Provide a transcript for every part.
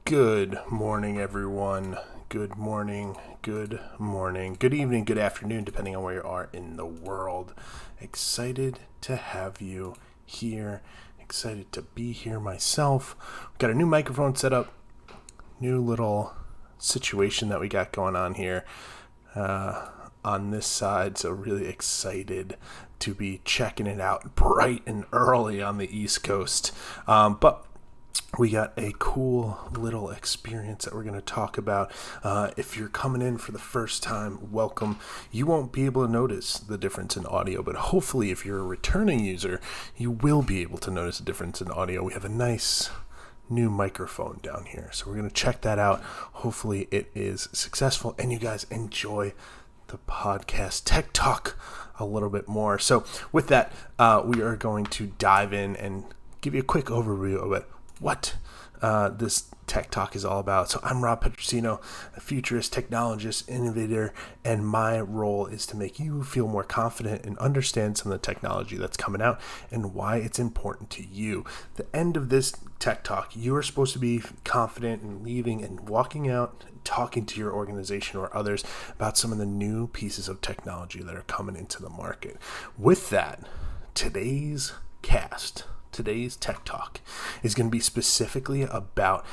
Good morning, everyone. Good morning, good morning, good evening, good afternoon, depending on where you are in the world. Excited to have you here. Excited to be here myself. We've got a new microphone set up, new little situation that we got going on here on this side. So really excited to be checking it out bright and early on the East Coast. But we got a cool little experience that we're going to talk about. If you're coming in for the first time, welcome. You won't be able to notice the difference in audio, but hopefully if you're a returning user, you will be able to notice a difference in audio. We have a nice new microphone down here, so we're going to check that out. Hopefully it is successful and you guys enjoy the podcast Tech Talk a little bit more. So with that, we are going to dive in and give you a quick overview of it. What this Tech Talk is all about. So I'm Rob Petrosino, a futurist, technologist, innovator, and my role is to make you feel more confident and understand some of the technology that's coming out and why it's important to you. The end of this Tech Talk, you are supposed to be confident in leaving and walking out, talking to your organization or others about some of the new pieces of technology that are coming into the market. With that, today's Tech Talk is going to be specifically about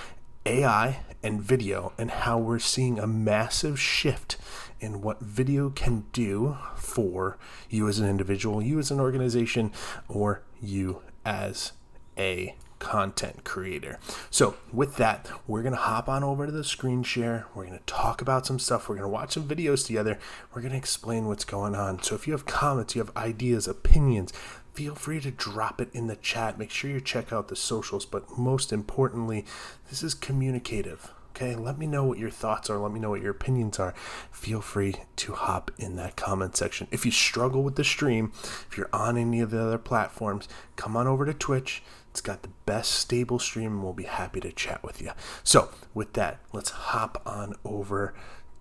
AI and video and how we're seeing a massive shift in what video can do for you as an individual, you as an organization, or you as a content creator. So with that, we're going to hop on over to the screen share. We're going to talk about some stuff. We're going to watch some videos together. We're going to explain what's going on. So if you have comments, you have ideas, opinions, feel free to drop it in the chat. Make sure you check out the socials, but most importantly, this is communicative. Okay, let me know what your thoughts are. Let me know what your opinions are. Feel free to hop in that comment section. If you struggle with the stream, if you're on any of the other platforms, come on over to Twitch. It's got the best stable stream, and we'll be happy to chat with you. So with that, let's hop on over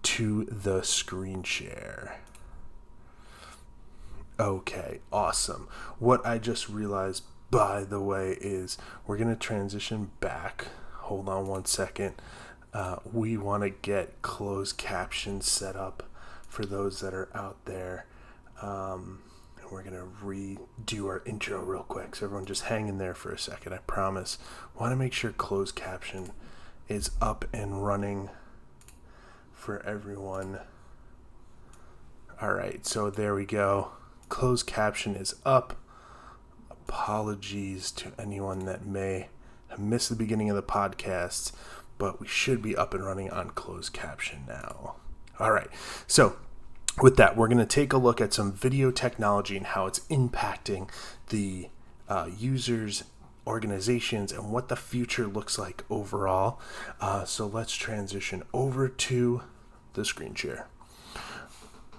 to the screen share. Okay, awesome. What I just realized, by the way, is we're going to transition back. Hold on one second. We want to get closed captions set up for those that are out there. We're going to redo our intro real quick. So everyone just hang in there for a second, I promise. Want to make sure closed caption is up and running for everyone. All right, so there we go. Closed caption is up. Apologies to anyone that may have missed the beginning of the podcast, but we should be up and running on closed caption now. All right, so with that, we're going to take a look at some video technology and how it's impacting the users, organizations, and what the future looks like overall. So let's transition over to the screen share.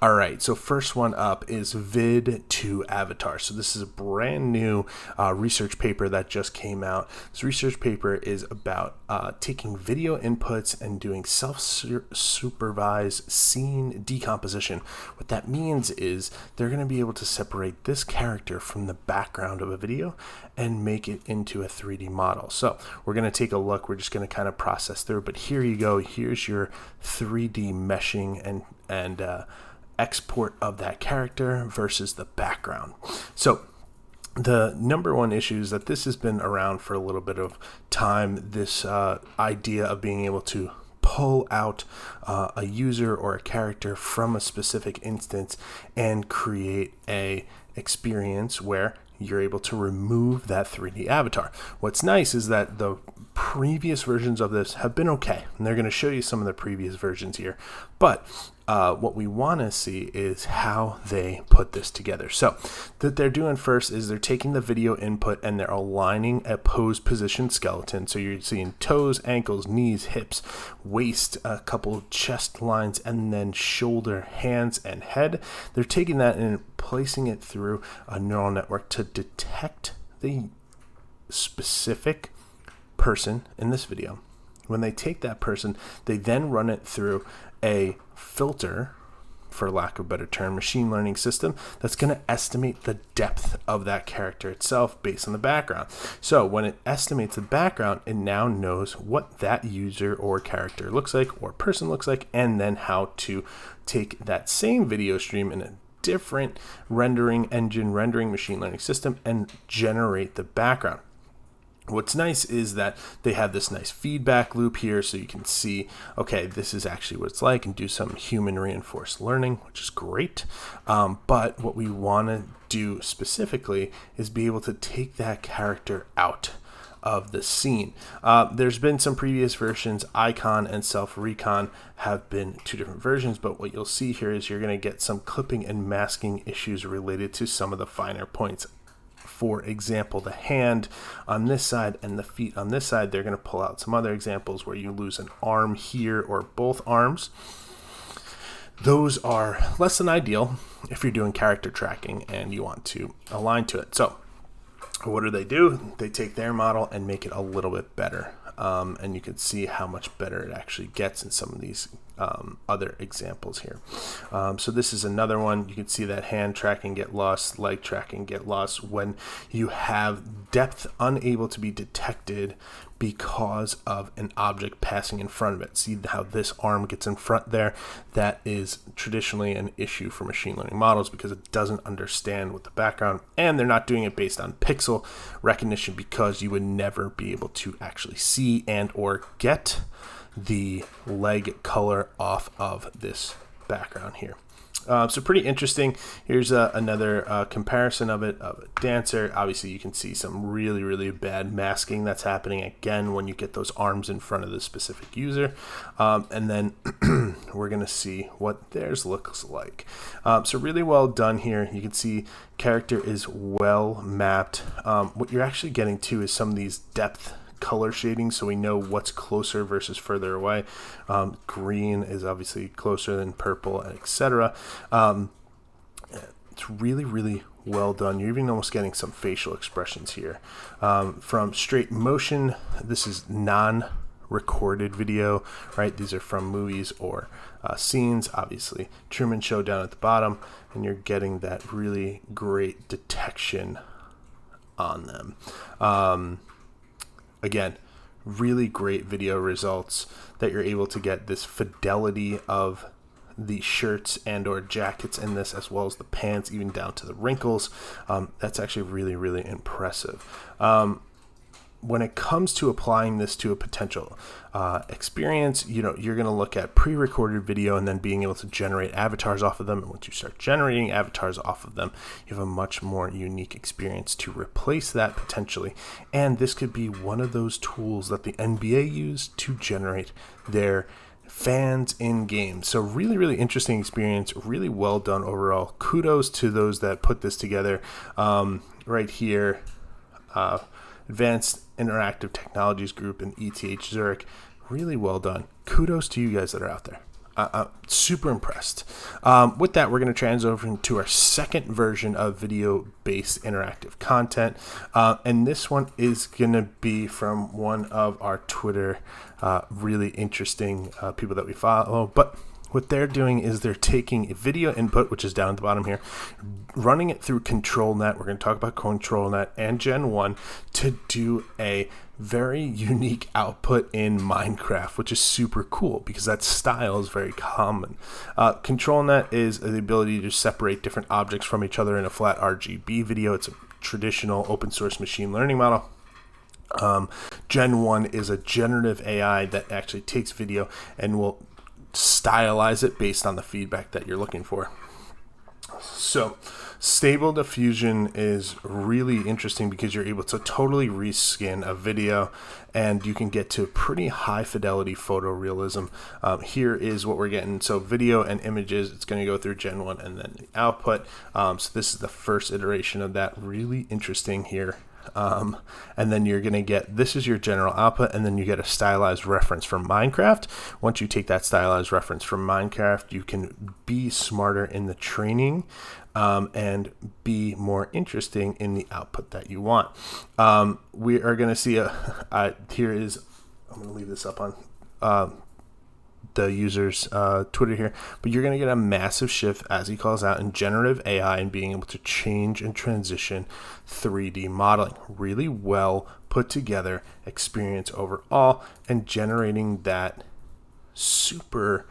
All right, so first one up is Vid to Avatar. So this is a brand new research paper that just came out. This research paper is about taking video inputs and doing self-supervised scene decomposition. What that means is they're going to be able to separate this character from the background of a video and make it into a 3D model. So we're going to take a look. We're just going to kind of process through. But here you go. Here's your 3D meshing and export of that character versus the background. So the number one issue is that this has been around for a little bit of time, this idea of being able to pull out a user or a character from a specific instance and create a experience where you're able to remove that 3D avatar. What's nice is that the previous versions of this have been okay, and they're going to show you some of the previous versions here, but what we want to see is how they put this together. So what they're doing first is they're taking the video input and they're aligning a pose position skeleton. So you're seeing toes, ankles, knees, hips, waist, a couple chest lines, and then shoulder, hands, and head. They're taking that and placing it through a neural network to detect the specific person in this video. When they take that person, they then run it through a filter for lack of a better term, machine learning system that's going to estimate the depth of that character itself based on the background. So when it estimates the background, it now knows what that user or character looks like or person looks like, and then how to take that same video stream in a different rendering engine, rendering machine learning system, and generate the background. What's nice is that they have this nice feedback loop here, so you can see, okay, this is actually what it's like, and do some human reinforced learning, which is great. But what we want to do specifically is be able to take that character out of the scene. There's been some previous versions. Icon and Self Recon have been two different versions, but what you'll see here is you're going to get some clipping and masking issues related to some of the finer points. For example, the hand on this side and the feet on this side, they're going to pull out some other examples where you lose an arm here or both arms. Those are less than ideal if you're doing character tracking and you want to align to it. So what do? They take their model and make it a little bit better. And you can see how much better it actually gets in some of these other examples here. So this is another one. You can see that hand tracking get lost, leg tracking get lost when you have depth unable to be detected because of an object passing in front of it. See how this arm gets in front there? That is traditionally an issue for machine learning models because it doesn't understand what the background, and they're not doing it based on pixel recognition because you would never be able to actually see and or get the leg color off of this background here. So pretty interesting. Here's another comparison of it, of a dancer. Obviously you can see some really, really bad masking that's happening again when you get those arms in front of the specific user. And then we're going to see what theirs looks like. So really well done here. You can see character is well mapped. What you're actually getting to is some of these depth color shading, so we know what's closer versus further away. Green is obviously closer than purple, etc. It's really, really well done. You're even almost getting some facial expressions here. From straight motion, this is non-recorded video, right? These are from movies or scenes, obviously. Truman Show down at the bottom, and you're getting that really great detection on them. Again, really great video results that you're able to get this fidelity of the shirts and or jackets in this, as well as the pants, even down to the wrinkles. That's actually really, really impressive. When it comes to applying this to a potential experience, you're going to look at pre-recorded video and then being able to generate avatars off of them. And once you start generating avatars off of them, you have a much more unique experience to replace that potentially. And this could be one of those tools that the NBA used to generate their fans in games. So really, really interesting experience, really well done overall. Kudos to those that put this together. Right here, Advanced Interactive Technologies Group and ETH Zurich. Really well done. Kudos to you guys that are out there. Super impressed. With that, we're going to transition over into our second version of video-based interactive content. And this one is going to be from one of our Twitter really interesting people that we follow. But what they're doing is they're taking a video input, which is down at the bottom here, running it through ControlNet. We're going to talk about ControlNet and Gen 1 to do a very unique output in Minecraft, which is super cool because that style is very common. ControlNet is the ability to separate different objects from each other in a flat RGB video. It's a traditional open source machine learning model. Gen 1 is a generative AI that actually takes video and will stylize it based on the feedback that you're looking for. So Stable Diffusion is really interesting because you're able to totally reskin a video and you can get to pretty high fidelity photorealism. Here is what we're getting. So video and images, it's going to go through Gen 1 and then the output. So this is the first iteration of that. Really interesting here. And then you're going to get, this is your general output, and then you get a stylized reference from Minecraft. Once you take that stylized reference from Minecraft, you can be smarter in the training and be more interesting in the output that you want. We are going to see here is, I'm going to leave this up on the user's Twitter here, but you're going to get a massive shift, as he calls out, in generative AI and being able to change and transition 3D modeling. Really well put together experience overall, and generating that super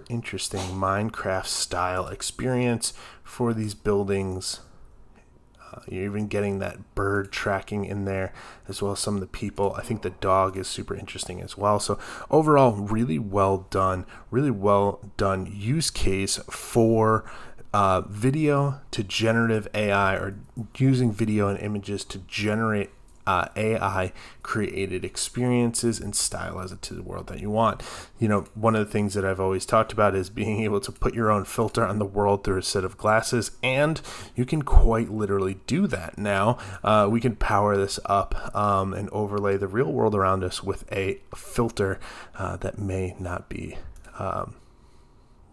interesting Minecraft style experience for these buildings. You're even getting that bird tracking in there, as well as some of the people. I think the dog is super interesting as well. So overall, really well done use case for video to generative AI, or using video and images to generate AI created experiences and stylize it to the world that you want. One of the things that I've always talked about is being able to put your own filter on the world through a set of glasses, and you can quite literally do that now. We can power this up and overlay the real world around us with a filter that may not be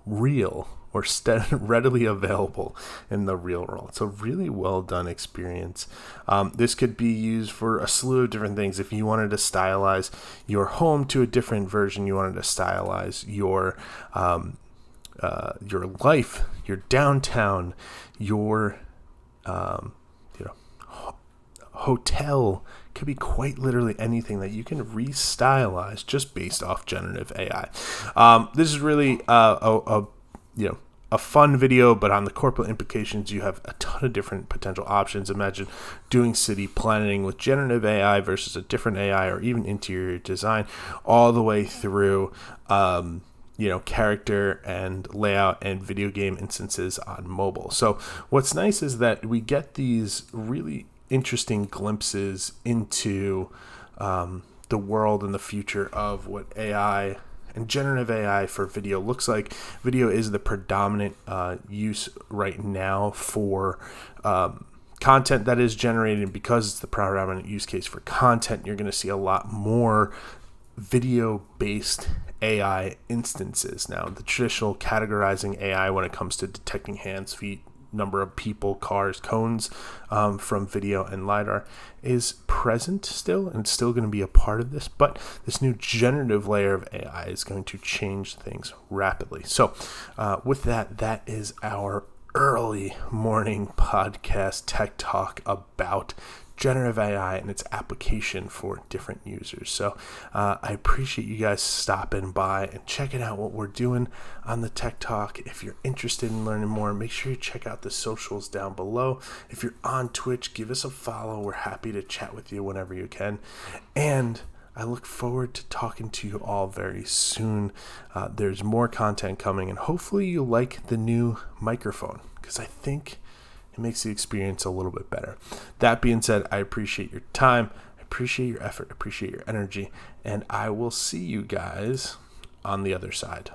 real or readily available in the real world. So really well done experience. This could be used for a slew of different things. If you wanted to stylize your home to a different version, you wanted to stylize your life, your downtown, your hotel, could be quite literally anything that you can restylize just based off generative AI. This is really a fun video, but on the corporate implications, you have a ton of different potential options. Imagine doing city planning with generative AI versus a different AI, or even interior design, all the way through character and layout and video game instances on mobile. So what's nice is that we get these really interesting glimpses into the world and the future of what AI and generative AI for video looks like. Video is the predominant use right now for content that is generated. Because it's the predominant use case for content, you're going to see a lot more video-based AI instances now. The traditional categorizing AI when it comes to detecting hands, feet, number of people, cars, cones from video and LiDAR is present still, and still going to be a part of this, but this new generative layer of AI is going to change things rapidly. So with that is our early morning podcast tech talk about generative AI and its application for different users. So I appreciate you guys stopping by and checking out what we're doing on the Tech Talk. If you're interested in learning more, make sure you check out the socials down below. If you're on Twitch, give us a follow. We're happy to chat with you whenever you can. And I look forward to talking to you all very soon. There's more content coming, and hopefully you like the new microphone, because I think it makes the experience a little bit better. That being said, I appreciate your time, I appreciate your effort, I appreciate your energy, and I will see you guys on the other side.